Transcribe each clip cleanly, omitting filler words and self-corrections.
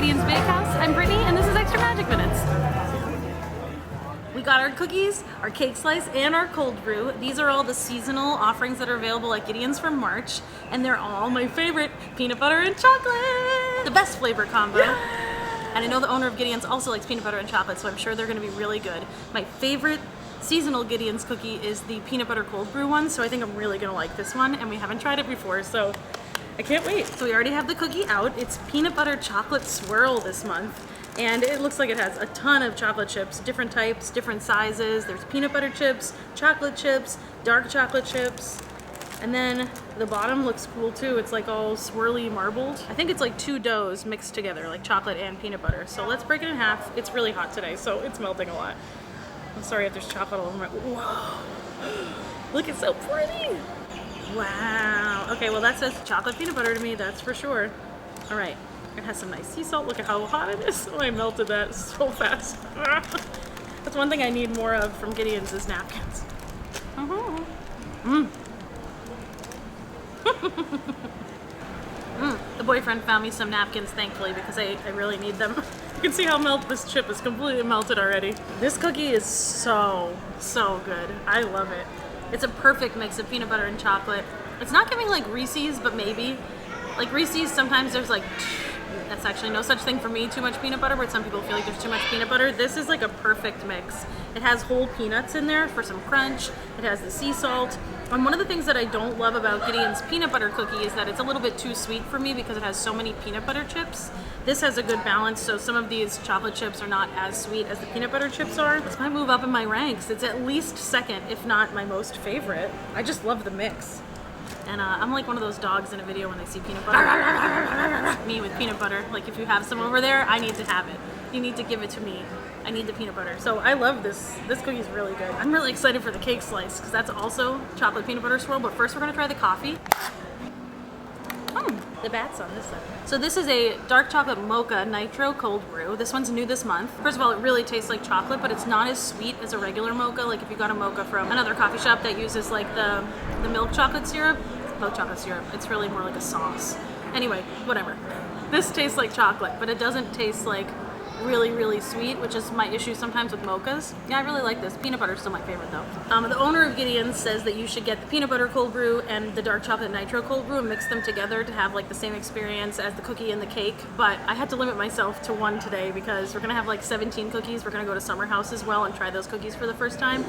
Gideon's Bakehouse. I'm Brittany, and this is Extra Magic Minutes. We got our cookies, our cake slice, and our cold brew. These are all the seasonal offerings that are available at Gideon's for March, and they're all my favorite, peanut butter and chocolate. The best flavor combo. Yeah. And I know the owner of Gideon's also likes peanut butter and chocolate, so I'm sure they're gonna be really good. My favorite seasonal Gideon's cookie is the peanut butter cold brew one, so I think I'm really gonna like this one, and we haven't tried it before, so I can't wait. So we already have the cookie out. It's peanut butter chocolate swirl this month. And it looks like it has a ton of chocolate chips, different types, different sizes. There's peanut butter chips, dark chocolate chips. And then the bottom looks cool too. It's like all swirly marbled. I think it's like two doughs mixed together, like chocolate and peanut butter. So let's break it in half. It's really hot today, so it's melting a lot. I'm sorry if there's chocolate all over my, whoa. Look, it's so pretty. Wow. Okay, well that says chocolate peanut butter to me, that's for sure. All right. It has some nice sea salt. Look at how hot it is. Oh, I melted that so fast. That's one thing I need more of from Gideon's is napkins. The boyfriend found me some napkins, thankfully, because I really need them. You can see how this chip is completely melted already. This cookie is so good. I love it. It's a perfect mix of peanut butter and chocolate. It's not giving like Reese's, but maybe. Like Reese's, sometimes there's like, that's actually no such thing for me, too much peanut butter, but some people feel like there's too much peanut butter. This is like a perfect mix. It has whole peanuts in there for some crunch. It has the sea salt. And one of the things that I don't love about Gideon's peanut butter cookie is that it's a little bit too sweet for me because it has so many peanut butter chips. This has a good balance, so some of these chocolate chips are not as sweet as the peanut butter chips are. This might move up in my ranks. It's at least second, if not my most favorite. I just love the mix. And I'm like one of those dogs in a video when they see peanut butter. Me with peanut butter. Like if you have some over there, I need to have it. You need to give it to me. I need the peanut butter. So I love this. This cookie is really good. I'm really excited for the cake slice because that's also chocolate peanut butter swirl. But first we're gonna try the coffee. The bat's on this side. So this is a dark chocolate mocha nitro cold brew. This one's new this month. First of all, it really tastes like chocolate, but it's not as sweet as a regular mocha. Like if you got a mocha from another coffee shop that uses like the milk chocolate syrup, it's really more like a sauce. Anyway, whatever. This tastes like chocolate, but it doesn't taste like really sweet, which is my issue sometimes with mochas. Yeah, I really like this. Peanut butter is still my favorite though. The owner of Gideon's says that you should get the peanut butter cold brew and the dark chocolate nitro cold brew and mix them together to have like the same experience as the cookie and the cake. But I had to limit myself to one today because we're gonna have like 17 cookies. We're gonna go to Summer House as well and try those cookies for the first time.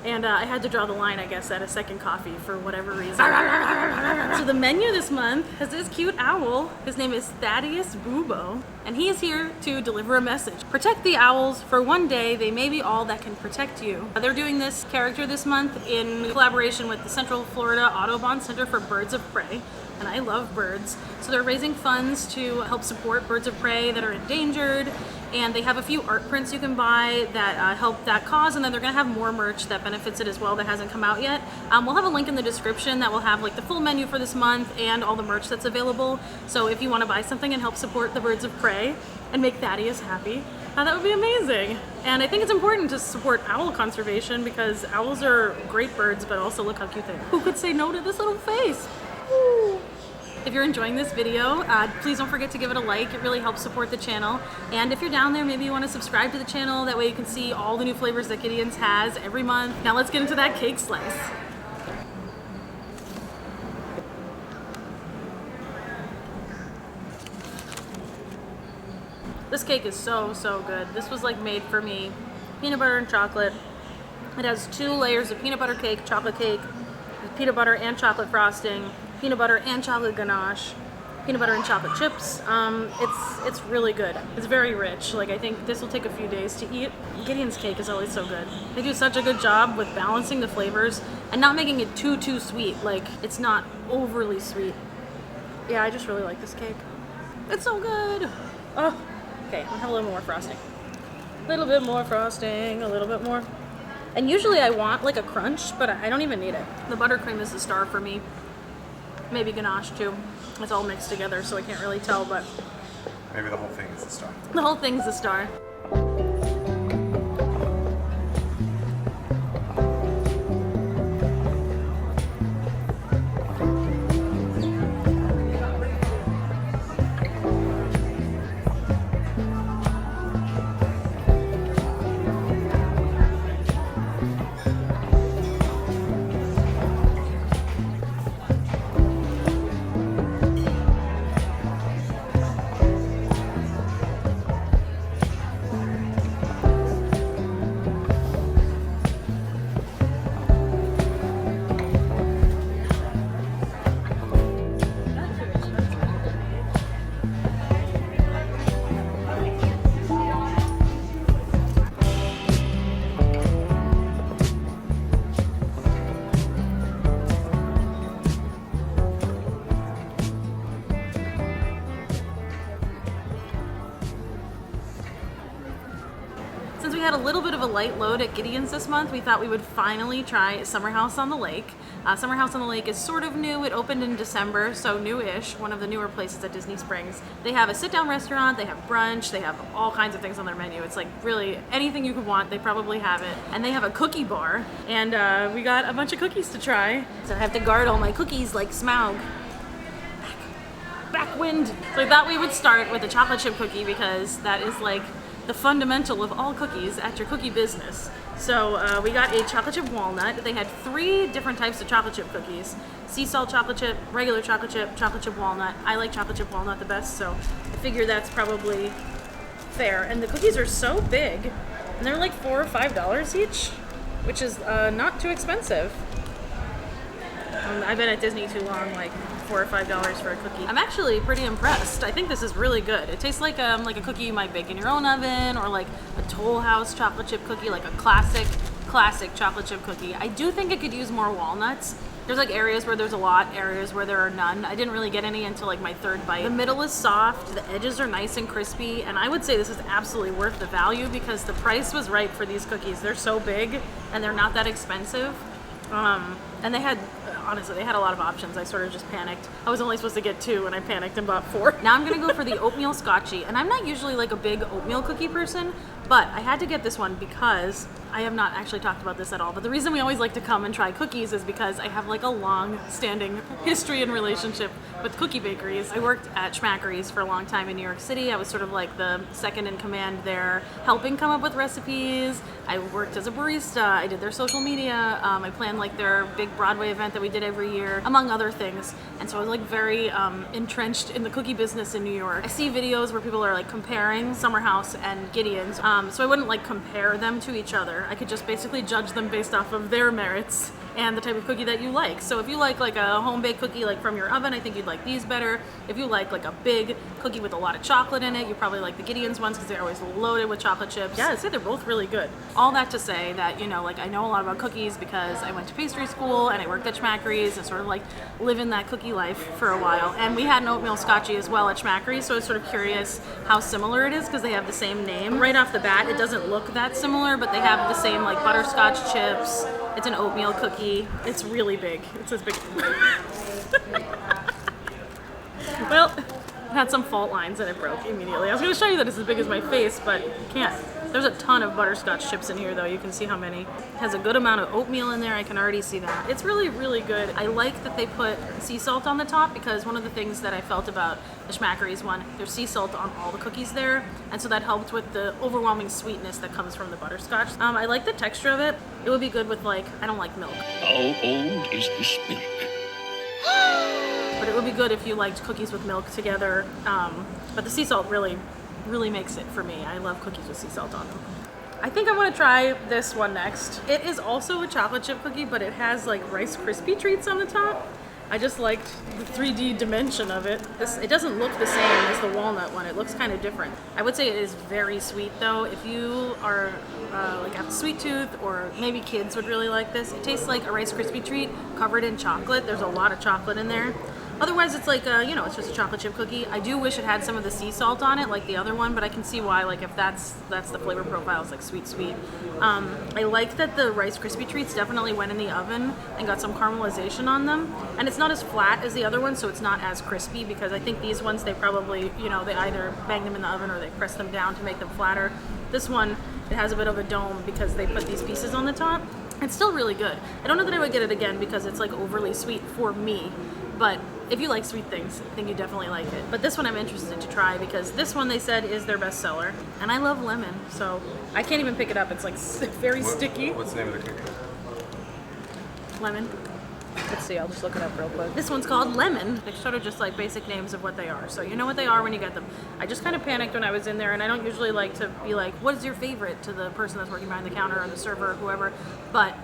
And I had to draw the line, I guess, at a second coffee for whatever reason. So the menu this month has this cute owl. His name is Thaddeus Bubo, and he is here to deliver a message. Protect the owls, for one day they may be all that can protect you. They're doing this character this month in collaboration with the Central Florida Audubon Center for Birds of Prey. And I love birds. So they're raising funds to help support birds of prey that are endangered. And they have a few art prints you can buy that help that cause, and then they're gonna have more merch that benefits it as well that hasn't come out yet. We'll have a link in the description that will have like the full menu for this month and all the merch that's available. So if you wanna buy something and help support the birds of prey and make Thaddeus happy, that would be amazing. And I think it's important to support owl conservation because owls are great birds, but also look how cute they are. Who could say no to this little face? Ooh. If you're enjoying this video, please don't forget to give it a like. It really helps support the channel. And if you're down there, maybe you want to subscribe to the channel. That way you can see all the new flavors that Gideon's has every month. Now let's get into that cake slice. This cake is so good. This was like made for me. Peanut butter and chocolate. It has 2 layers of peanut butter cake, chocolate cake, with peanut butter and chocolate frosting, peanut butter and chocolate ganache, peanut butter and chocolate chips. It's really good. It's very rich. Like I think this will take a few days to eat. Gideon's cake is always so good. They do such a good job with balancing the flavors and not making it too sweet. Like it's not overly sweet. Yeah, I just really like this cake. It's so good. Oh, okay, I'm gonna have a little more frosting. A little bit more frosting, a little bit more. And usually I want like a crunch, but I don't even need it. The buttercream is the star for me. Maybe ganache too. It's all mixed together, so I can't really tell, but maybe the whole thing is the star. The whole thing's the star. had a little bit of a light load at Gideon's this month. We thought we would finally try Summer House on the Lake. Summer House on the Lake is sort of new. It opened in December, so new-ish, one of the newer places at Disney Springs. They have a sit-down restaurant, they have brunch, they have all kinds of things on their menu. It's like really anything you could want, they probably have it. And they have a cookie bar, and we got a bunch of cookies to try. So I have to guard all my cookies like Smaug. Backwind. So I thought we would start with a chocolate chip cookie because that is like the fundamental of all cookies at your cookie business. So we got a chocolate chip walnut. They had 3 different types of chocolate chip cookies. Sea salt chocolate chip, regular chocolate chip walnut. I like chocolate chip walnut the best, so I figure that's probably fair. And the cookies are so big, and they're like $4 or $5 each, which is not too expensive. I've been at Disney too long, like $4 or $5 for a cookie. I'm actually pretty impressed. I think this is really good. It tastes like a cookie you might bake in your own oven, or like a Toll House chocolate chip cookie, like a classic chocolate chip cookie. I do think it could use more walnuts. There's like areas where there's a lot, areas where there are none. I didn't really get any until like my 3rd bite. The middle is soft, the edges are nice and crispy, and I would say this is absolutely worth the value because the price was right for these cookies. They're so big and they're not that expensive. And they had a lot of options. I sort of just panicked. I was only supposed to get 2 and I panicked and bought 4. Now I'm gonna go for the oatmeal scotchy, and I'm not usually like a big oatmeal cookie person, but I had to get this one because I have not actually talked about this at all, but the reason we always like to come and try cookies is because I have like a long-standing history and relationship with cookie bakeries. I worked at Schmackery's for a long time in New York City. I was sort of like the second in command there, helping come up with recipes. I worked as a barista. I did their social media. I planned like their big Broadway event that we did every year, among other things. And so I was like very entrenched in the cookie business in New York. I see videos where people are like comparing Summer House and Gideon's, so I wouldn't like compare them to each other. I could just basically judge them based off of their merits and the type of cookie that you like. So if you like a home baked cookie like from your oven, I think you'd like these better. If you like a big cookie with a lot of chocolate in it, you probably like the Gideon's ones because they're always loaded with chocolate chips. Yeah, I'd say they're both really good. All that to say that, you know, like I know a lot about cookies because I went to pastry school and I worked at Schmackery's and sort of like living that cookie life for a while. And we had an oatmeal scotchy as well at Schmackery's, so I was sort of curious how similar it is because they have the same name. Right off the bat, it doesn't look that similar, but they have the same like butterscotch chips. It's an oatmeal cookie. It's really big. It's as big. Well, it had some fault lines and it broke immediately. I was going to show you that it's as big as my face, but you can't. There's a ton of butterscotch chips in here though. You can see how many. It has a good amount of oatmeal in there. I can already see that. It's really, really good. I like that they put sea salt on the top because one of the things that I felt about the Schmackery's one, there's sea salt on all the cookies there. And so that helped with the overwhelming sweetness that comes from the butterscotch. I like the texture of it. It would be good with like, I don't like milk. How old is this milk? But it would be good if you liked cookies with milk together. But the sea salt really makes it for me. I love cookies with sea salt on them. I think I want to try this one next. It is also a chocolate chip cookie, but it has like Rice Krispie treats on the top. I just liked the 3D dimension of it. It doesn't look the same as the walnut one. It looks kind of different. I would say it is very sweet though. If you are like have a sweet tooth, or maybe kids would really like this. It tastes like a Rice Krispie treat covered in chocolate. There's a lot of chocolate in there. Otherwise, it's like, you know, it's just a chocolate chip cookie. I do wish it had some of the sea salt on it, like the other one, but I can see why, like, if that's the flavor profile, it's like sweet. I like that the Rice Krispie treats definitely went in the oven and got some caramelization on them. And it's not as flat as the other one, so it's not as crispy, because I think these ones, they probably, you know, they either bang them in the oven or they press them down to make them flatter. This one, it has a bit of a dome because they put these pieces on the top. It's still really good. I don't know that I would get it again because it's like overly sweet for me, but if you like sweet things, I think you definitely like it. But this one I'm interested to try because this one they said is their best seller. And I love lemon, so I can't even pick it up. It's like very sticky. What's the name of the cookie? Lemon. Let's see, I'll just look it up real quick. This one's called Lemon. They're sort of just like basic names of what they are. So you know what they are when you get them. I just kind of panicked when I was in there, and I don't usually like to be like, what is your favorite, to the person that's working behind the counter or the server or whoever. But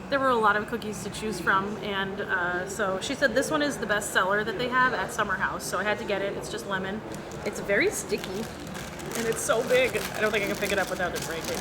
there were a lot of cookies to choose from, and so she said this one is the best seller that they have at Summer House, so I had to get it. It's just lemon. It's very sticky, and it's so big. I don't think I can pick it up without it breaking.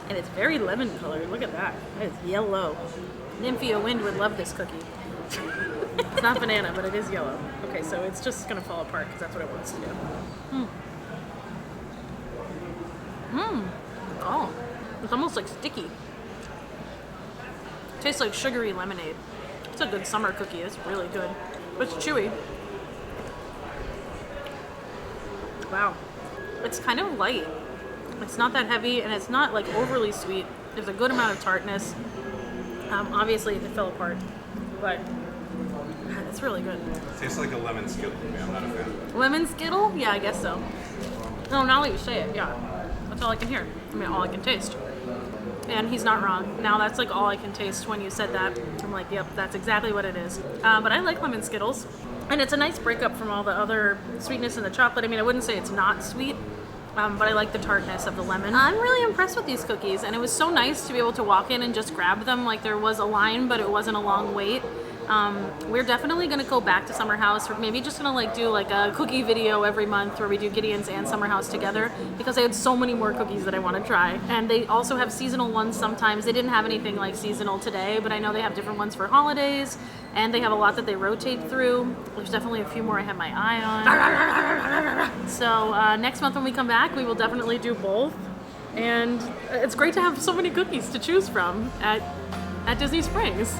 And it's very lemon colored. Look at that. That is yellow. Nymphia Wind would love this cookie. It's not banana, but it is yellow. Okay, so it's just gonna fall apart because that's what it wants to do. Oh, it's almost like sticky. Tastes like sugary lemonade. It's a good summer cookie. It's really good. It's chewy. Wow. It's kind of light. It's not that heavy, and it's not like overly sweet. There's a good amount of tartness. Obviously, it fell apart, but it's really good. Tastes like a lemon skittle to me. I'm not a fan. Lemon Skittle? Yeah, I guess so. No, now that you say it, yeah. That's all I can hear. I mean, all I can taste. And he's not wrong. Now that's like all I can taste when you said that. I'm like, yep, that's exactly what it is. But I like lemon Skittles. And it's a nice breakup from all the other sweetness in the chocolate. I mean, I wouldn't say it's not sweet, but I like the tartness of the lemon. I'm really impressed with these cookies, and it was so nice to be able to walk in and just grab them. Like, there was a line, but it wasn't a long wait. We're definitely going to go back to Summer House. We're maybe just going to like do like a cookie video every month where we do Gideon's and Summer House together, because I had so many more cookies that I want to try. And they also have seasonal ones sometimes. They didn't have anything like seasonal today, but I know they have different ones for holidays, and they have a lot that they rotate through. There's definitely a few more I have my eye on. So next month when we come back, we will definitely do both. And it's great to have so many cookies to choose from at Disney Springs.